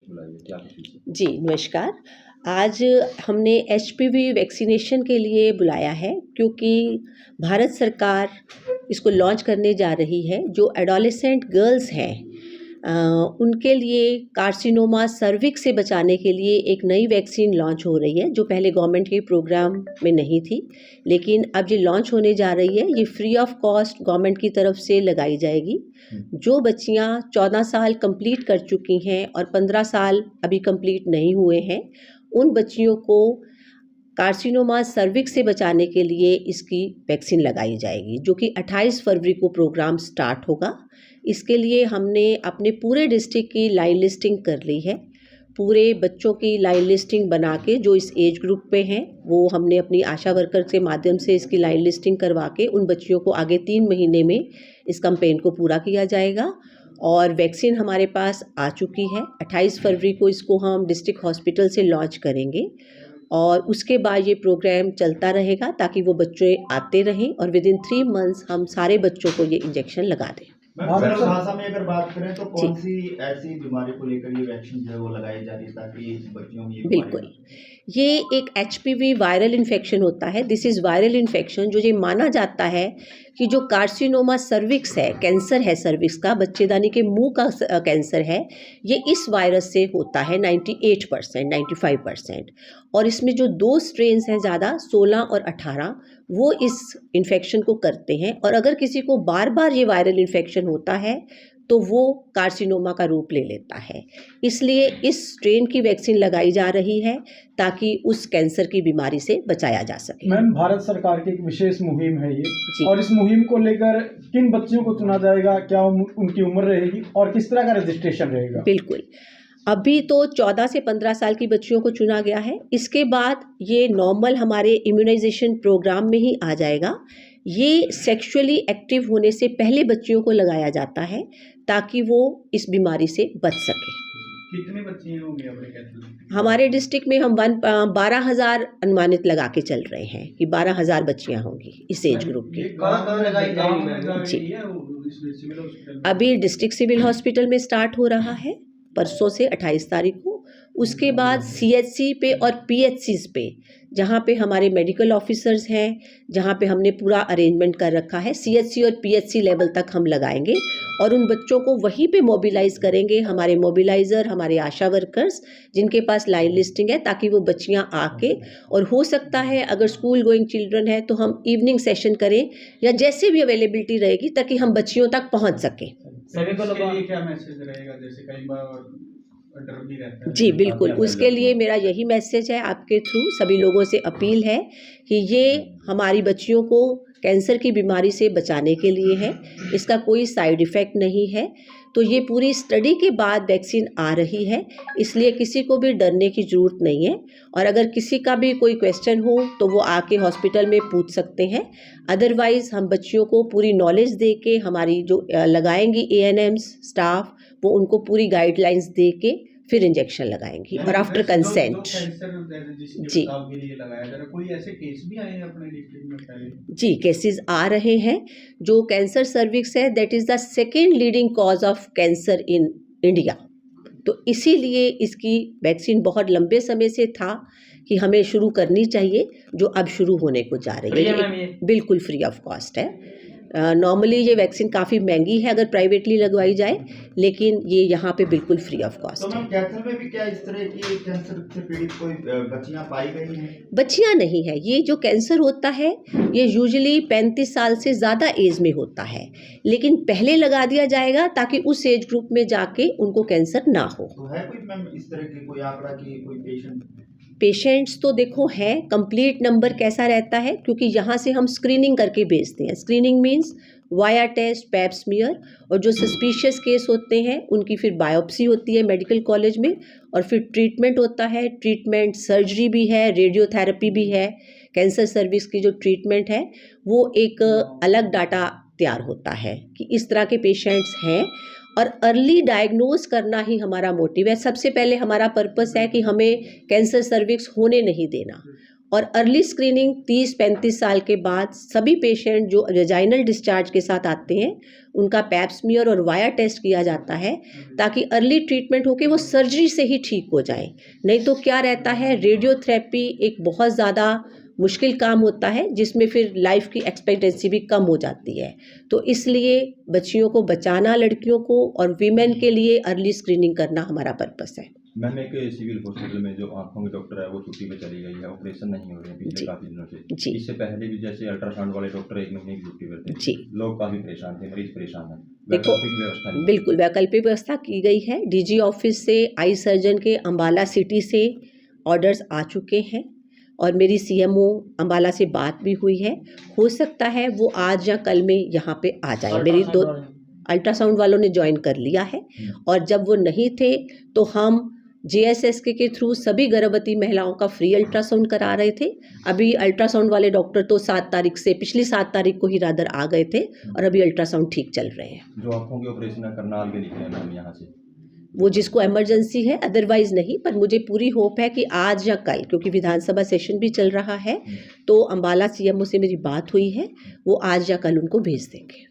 बुलाइए, क्या कुछ? जी, नमस्कार। आज हमने एचपीवी वैक्सीनेशन के लिए बुलाया है क्योंकि भारत सरकार इसको लॉन्च करने जा रही है। जो एडोलेसेंट गर्ल्स हैं अ, उनके लिए कार्सिनोमा सर्विक्स से बचाने के लिए एक नई वैक्सीन लॉन्च हो रही है, जो पहले गवर्नमेंट के प्रोग्राम में नहीं थी। लेकिन अब ये लॉन्च होने जा रही है, ये फ्री ऑफ कॉस्ट गवर्नमेंट की तरफ से लगाई जाएगी। जो बच्चियां 14 साल कंप्लीट कर चुकी हैं और 15 साल अभी कंप्लीट नहीं हुए हैं, उन बच्चियों को कार्सिनोमा सर्विक्स से बचाने के लिए इसकी वैक्सीन लगाई जाएगी, जो कि 28 फरवरी को प्रोग्राम स्टार्ट होगा। इसके लिए हमने अपने पूरे डिस्ट्रिक्ट की लाइन लिस्टिंग कर ली है। पूरे बच्चों की लाइन लिस्टिंग बना के जो इस एज ग्रुप पे हैं, वो हमने अपनी आशा वर्कर के माध्यम से इसकी लाइन लिस्टिंग करवा के उन बच्चियों को आगे 3 महीने में इस कैंपेन को पूरा किया जाएगा। और वैक्सीन हमारे पास आ चुकी है। 28 फरवरी को इसको हम डिस्ट्रिक्ट हॉस्पिटल से लॉन्च करेंगे और उसके बाद ये प्रोग्राम चलता रहेगा ताकि वो बच्चे आते रहें और विद इन 3 मंथ्स हम सारे बच्चों को ये इंजेक्शन लगा दें। सरल भाषा में अगर बात करें तो जी। कौन सी ऐसी बीमारी को लेकर ये वैक्सीन जो है वो लगाई जा रही है ताकि बच्चियों में ये बिल्कुल, ये एक एचपीवी वायरल इन्फेक्शन होता है। दिस इज़ वायरल इन्फेक्शन, जो ये माना जाता है कि जो कार्सिनोमा सर्विक्स है, कैंसर है सर्विक्स का, बच्चेदानी के मुंह का कैंसर है, ये इस वायरस से होता है 98%, 95%। और इसमें जो 2 स्ट्रेन्स हैं ज़्यादा, 16 और 18, वो इस इन्फेक्शन को करते हैं। और अगर किसी को बार बार ये वायरल इन्फेक्शन होता है तो वो कार्सिनोमा का रूप ले लेता है। इसलिए इस स्ट्रेन की वैक्सीन लगाई जा रही है ताकि उस कैंसर की बीमारी से बचाया जा सके। मैम, भारत सरकार की एक विशेष मुहिम है ये, जी। और इस मुहिम को लेकर किन बच्चियों को चुना जाएगा, क्या उनकी उम्र रहेगी और किस तरह का रजिस्ट्रेशन रहेगा? बिल्कुल, अभी तो 14 से 15 साल की बच्चियों को चुना गया है। इसके बाद ये नॉर्मल हमारे इम्यूनाइजेशन प्रोग्राम में ही आ जाएगा। ये सेक्सुअली एक्टिव होने से पहले बच्चियों को लगाया जाता है ताकि वो इस बीमारी से बच सके। कितने बच्चे होंगे अपने कैंसर? हमारे डिस्ट्रिक्ट में हम 12,000 अनुमानित लगा के चल रहे हैं कि 12,000 बच्चियां होंगी इस एज ग्रुप की। जी, अभी डिस्ट्रिक्ट सिविल हॉस्पिटल में स्टार्ट हो रहा है परसों से 28 तारीख को। उसके बाद सीएचसी पे और पीएचसीज पे, जहाँ पे हमारे मेडिकल ऑफिसर्स हैं, जहाँ पे हमने पूरा अरेंजमेंट कर रखा है, सीएचसी और पीएचसी लेवल तक हम लगाएंगे और उन बच्चों को वहीं पे मोबिलाइज करेंगे, हमारे मोबिलाइज़र, हमारे आशा वर्कर्स जिनके पास लाइन लिस्टिंग है, ताकि वो बच्चियां आके, और हो सकता है अगर स्कूल गोइंग चिल्ड्रन है तो हम इवनिंग सेशन करें या जैसे भी अवेलेबिलिटी रहेगी ताकि हम बच्चियों तक पहुंच सकें। सभी को लिए क्या मैसेज रहेगा, जैसे कई बार डर भी रहता है? जी बिल्कुल, उसके लिए मेरा यही मैसेज है आपके थ्रू, सभी लोगों से अपील है कि ये हमारी बच्चियों को कैंसर की बीमारी से बचाने के लिए है। इसका कोई साइड इफ़ेक्ट नहीं है। तो ये पूरी स्टडी के बाद वैक्सीन आ रही है, इसलिए किसी को भी डरने की ज़रूरत नहीं है। और अगर किसी का भी कोई क्वेश्चन हो तो वो आके हॉस्पिटल में पूछ सकते हैं। अदरवाइज़ हम बच्चियों को पूरी नॉलेज दे के, हमारी जो लगाएंगी एएनएम्स स्टाफ, वो उनको पूरी गाइडलाइंस दे के फिर इंजेक्शन लगाएंगी और आफ्टर कंसेंट। जी कोई ऐसे केस भी आए हैं अपने डिस्ट्रिक्ट में पहले? जी, केसेस आ रहे हैं। जो कैंसर सर्विक्स है, that is the second leading cause of cancer in India. तो इसीलिए इसकी वैक्सीन बहुत लंबे समय से था कि हमें शुरू करनी चाहिए, जो अब शुरू होने को जा रही है। ये बिल्कुल फ्री ऑफ कॉस्ट है। नॉर्मली ये वैक्सीन काफ़ी महंगी है अगर प्राइवेटली लगवाई जाए, लेकिन ये यहाँ पे बिल्कुल फ्री ऑफ कॉस्ट है। तो मैम, कैंसर में भी क्या इस तरह की कैंसर से पीड़ित कोई बच्चियां पाई गई हैं? बच्चियां नहीं है, ये जो कैंसर होता है ये यूजुअली 35 साल से ज़्यादा एज में होता है, लेकिन पहले लगा दिया जाएगा ताकि उस एज ग्रुप में जाके उनको कैंसर ना हो। तो है कोई मैम इस तरह की कोई आंकड़ा कि कोई पेशेंट्स तो देखो हैं, कंप्लीट नंबर कैसा रहता है, क्योंकि यहाँ से हम स्क्रीनिंग करके भेजते हैं। Screening means via test, pap smear, और जो सस्पिशियस केस होते हैं उनकी फिर बायोप्सी होती है मेडिकल कॉलेज में, और फिर ट्रीटमेंट होता है। ट्रीटमेंट सर्जरी भी है, रेडियोथेरेपी भी है। कैंसर सर्विस की जो ट्रीटमेंट है वो एक अलग डाटा तैयार होता है कि इस तरह के पेशेंट्स हैं, और अर्ली डायग्नोज करना ही हमारा मोटिव है। सबसे पहले हमारा पर्पस है कि हमें कैंसर सर्विक्स होने नहीं देना, और अर्ली स्क्रीनिंग 30-35 साल के बाद सभी पेशेंट जो वेजाइनल डिस्चार्ज के साथ आते हैं उनका पैप स्मीयर और वाया टेस्ट किया जाता है ताकि अर्ली ट्रीटमेंट हो के वो सर्जरी से ही ठीक हो जाए। नहीं तो क्या रहता है, रेडियोथेरेपी एक बहुत ज़्यादा मुश्किल काम होता है जिसमें फिर लाइफ की एक्सपेक्टेंसी भी कम हो जाती है। तो इसलिए बच्चियों को बचाना, लड़कियों को और वीमेन के लिए अर्ली स्क्रीनिंग करना हमारा पर्पस है। मैम, एक सिविल हॉस्पिटल में जो आँखों की डॉक्टर है वो छुट्टी पे चली गई है, ऑपरेशन नहीं हो रहे हैं जी। पिछले काफ़ी दिनों से। जी। इससे पहले भी जैसे अल्ट्रासाउंड वाले डॉक्टर 1 महीने की छुट्टी पर थे, जी। लोग काफ़ी परेशान थे, मरीज परेशान हैं। देखो, वैकल्पिक व्यवस्था नहीं है। बिल्कुल वैकल्पिक व्यवस्था की गई है। डीजी ऑफिस से आई सर्जन के अम्बाला सिटी से ऑर्डर्स आ चुके हैं और मेरी सीएमओ अम्बाला से बात भी हुई है। हो सकता है वो आज या कल में यहाँ पे आ जाए। मेरी 2 अल्ट्रासाउंड वालों ने ज्वाइन कर लिया है और जब वो नहीं थे तो हम JSSK के थ्रू सभी गर्भवती महिलाओं का फ्री अल्ट्रासाउंड करा रहे थे। अभी अल्ट्रासाउंड वाले डॉक्टर तो 7 तारीख से, पिछली 7 तारीख को ही रादर आ गए थे और अभी अल्ट्रासाउंड ठीक चल रहे हैं। जो आँखों के ऑपरेशन है करनाल के निकले हैं मैम यहाँ से। वो जिसको इमरजेंसी है, अदरवाइज नहीं, पर मुझे पूरी होप है कि आज या कल, क्योंकि विधानसभा सेशन भी चल रहा है, तो अम्बाला सीएमओ से मेरी बात हुई है, वो आज या कल उनको भेज देंगे।